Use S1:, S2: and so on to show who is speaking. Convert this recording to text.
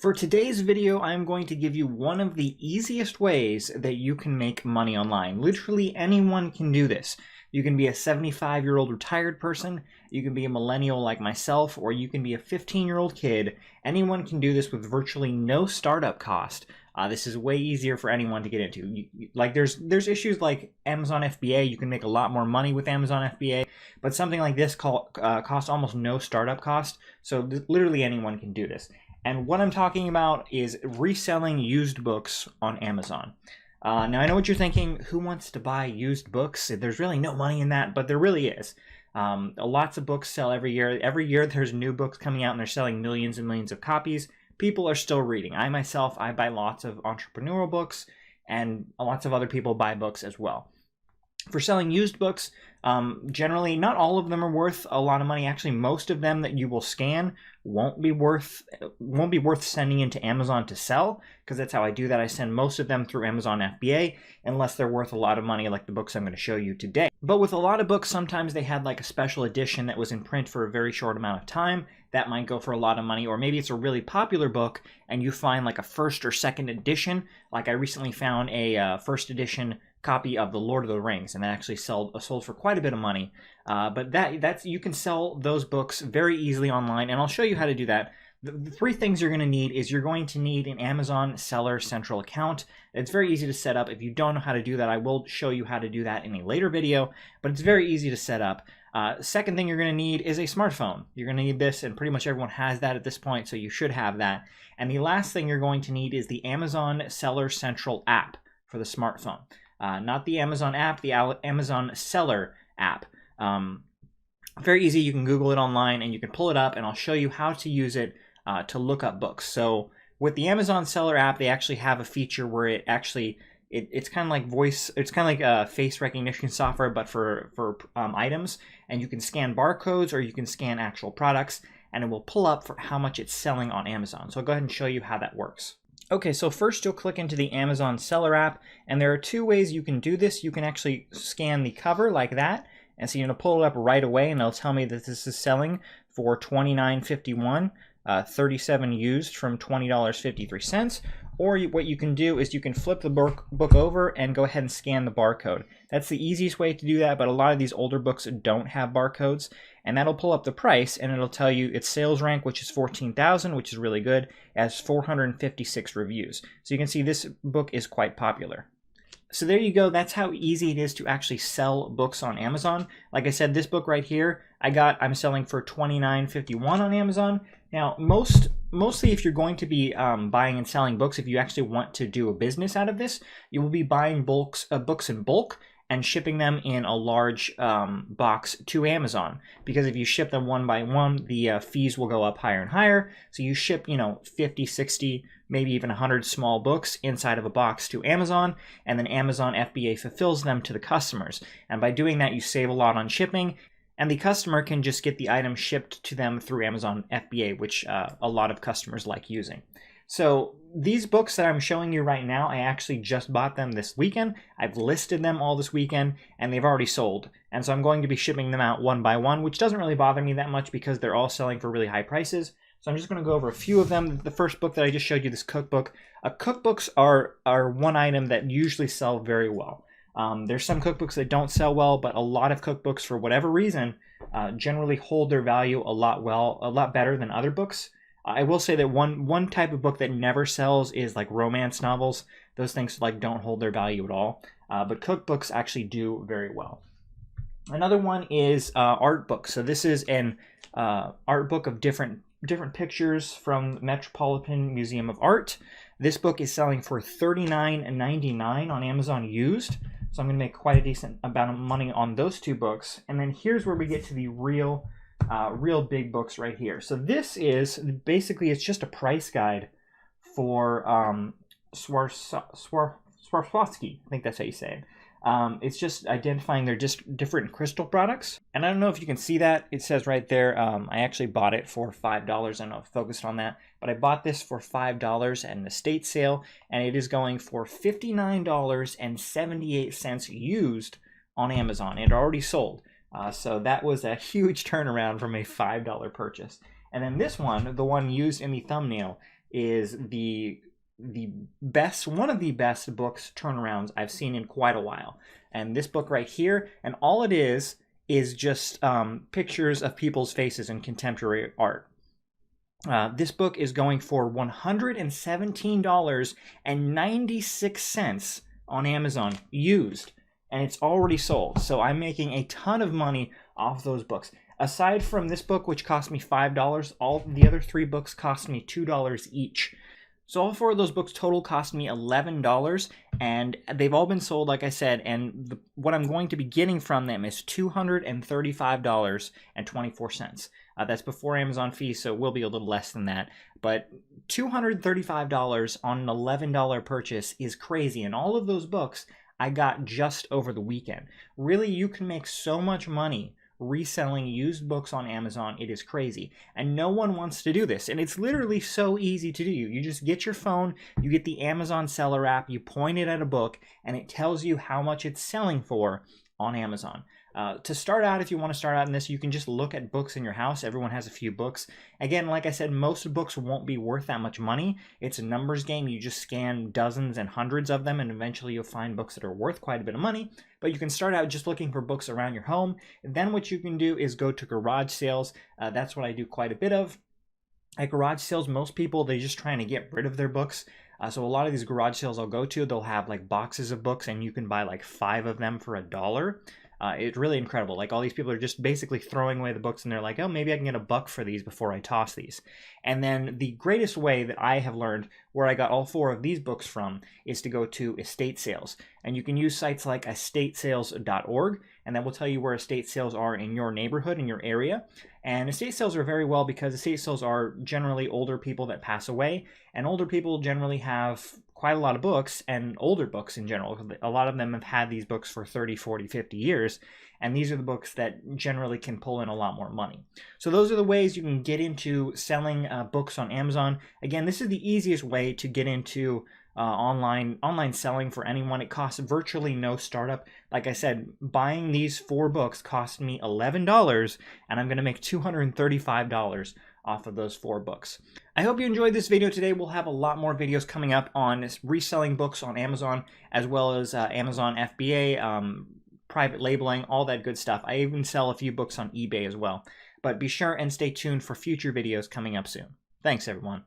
S1: For today's video, I'm going to give you one of the easiest ways that you can make money online. Literally anyone can do this. You can be a 75-year-old retired person, you can be a millennial like myself, or you can be a 15-year-old kid. Anyone can do this with virtually no startup cost. This is way easier for anyone to get into. There's issues like Amazon FBA. You can make a lot more money with Amazon FBA, but something like this costs almost no startup cost. So literally anyone can do this. And what I'm talking about is reselling used books on Amazon. Now, I know what you're thinking. Who wants to buy used books? There's really no money in that, but there really is. Lots of books sell every year. Every year there's new books coming out and they're selling millions and millions of copies. People are still reading. I buy lots of entrepreneurial books, and lots of other people buy books as well. For selling used books, generally not all of them are worth a lot of money. Actually, most of them that you will scan won't be worth sending into Amazon to sell, because that's how I do that. I send most of them through Amazon FBA unless they're worth a lot of money, like the books I'm going to show you today. But with a lot of books, sometimes they had like a special edition that was in print for a very short amount of time. That might go for a lot of money. Or maybe it's a really popular book and you find like a first or second edition. Like I recently found a first edition copy of The Lord of the Rings, and that actually sold for quite a bit of money. But that's you can sell those books very easily online, and I'll show you how to do that. The three things you're going to need is you're going to need an Amazon Seller Central account. It's very easy to set up. If you don't know how to do that, I will show you how to do that in a later video, but it's very easy to set up. Second thing you're going to need is a smartphone. You're going to need this, and pretty much everyone has that at this point, so you should have that. And the last thing you're going to need is the Amazon Seller Central app for the smartphone. Not the Amazon app, the Amazon Seller app. Very easy. You can Google it online and you can pull it up, and I'll show you how to use it to look up books. So with the Amazon Seller app, they actually have a feature where it's kind of like face recognition software, but for items, and you can scan barcodes or you can scan actual products, and it will pull up for how much it's selling on Amazon. So I'll go ahead and show you how that works. Okay, so first you'll click into the Amazon Seller app, and there are two ways you can do this. You can actually scan the cover like that, and so you're going to pull it up right away, and it'll tell me that this is selling for $29.51, 37 used from $20.53. Or what you can do is you can flip the book over and go ahead and scan the barcode. That's the easiest way to do that, but a lot of these older books don't have barcodes, and that'll pull up the price, and it'll tell you its sales rank, which is 14,000, which is really good, as 456 reviews. So you can see this book is quite popular. So there you go. That's how easy it is to actually sell books on Amazon. Like I said, this book right here, I'm selling for $29.51 on Amazon. Now, mostly if you're going to be buying and selling books, if you actually want to do a business out of this, you will be buying books in bulk and shipping them in a large box to Amazon. Because if you ship them one by one, the fees will go up higher and higher. So you ship, 50, 60, maybe even 100 small books inside of a box to Amazon, and then Amazon FBA fulfills them to the customers. And by doing that, you save a lot on shipping, and the customer can just get the item shipped to them through Amazon FBA, which a lot of customers like using. So these books that I'm showing you right now, I actually just bought them this weekend. I've listed them all this weekend, and they've already sold. And so I'm going to be shipping them out one by one, which doesn't really bother me that much because they're all selling for really high prices. So I'm just going to go over a few of them. The first book that I just showed you, this cookbook. Cookbooks are one item that usually sell very well. There's some cookbooks that don't sell well, but a lot of cookbooks, for whatever reason, generally hold their value a lot better than other books. I will say that one type of book that never sells is like romance novels. Those things don't hold their value at all. But cookbooks actually do very well. Another one is art books. So this is an art book of different pictures from Metropolitan Museum of Art. This book is selling for $39.99 on Amazon used. So I'm going to make quite a decent amount of money on those two books. And then here's where we get to the real big books right here. So this is basically, it's just a price guide for Swarovski. I think that's how you say it. It's just identifying their different crystal products. And I don't know if you can see that. It says right there, I actually bought it for $5. I'm not focused on that. But I bought this for $5 at an estate sale, and it is going for $59.78 used on Amazon. It already sold. So that was a huge turnaround from a $5 purchase. And then this one, the one used in the thumbnail, is the best, one of the best books turnarounds I've seen in quite a while. And this book right here, and all it is just pictures of people's faces in contemporary art. This book is going for $117.96 on Amazon used, and it's already sold. So I'm making a ton of money off those books. Aside from this book, which cost me $5, all the other 3 books cost me $2 each. So all 4 of those books total cost me $11, and they've all been sold, like I said, and what I'm going to be getting from them is $235.24. That's before Amazon fees, so it will be a little less than that. But $235 on an $11 purchase is crazy, and all of those books I got just over the weekend. Really, you can make so much money reselling used books on Amazon. It is crazy, and no one wants to do this, and it's literally so easy to do. You just get your phone, you get the Amazon seller app, you point it at a book, and it tells you how much it's selling for on Amazon. To start out, if you want to start out in this, you can just look at books in your house. Everyone has a few books. Again, like I said, most books won't be worth that much money. It's a numbers game. You just scan dozens and hundreds of them, and eventually you'll find books that are worth quite a bit of money. But you can start out just looking for books around your home. And then what you can do is go to garage sales. That's what I do quite a bit of. At garage sales, most people, they're just trying to get rid of their books. So a lot of these garage sales I'll go to, they'll have like boxes of books, and you can buy like 5 of them for $1. It's really incredible. Like, all these people are just basically throwing away the books, and they're like, oh, maybe I can get $1 for these before I toss these. And then the greatest way that I have learned, where I got all 4 of these books from, is to go to estate sales. And you can use sites like estatesales.org, and that will tell you where estate sales are in your neighborhood, in your area. And estate sales are very well, because estate sales are generally older people that pass away, and older people generally have quite a lot of books, and older books in general. A lot of them have had these books for 30, 40, 50 years, and these are the books that generally can pull in a lot more money. So those are the ways you can get into selling books on Amazon. Again, this is the easiest way to get into online selling for anyone. It costs virtually no startup. Like I said, buying these 4 books cost me $11, and I'm going to make $235 off of those 4 books. I hope you enjoyed this video today. We'll have a lot more videos coming up on reselling books on Amazon, as well as Amazon FBA, private labeling, all that good stuff. I even sell a few books on eBay as well. But be sure and stay tuned for future videos coming up soon. Thanks, everyone.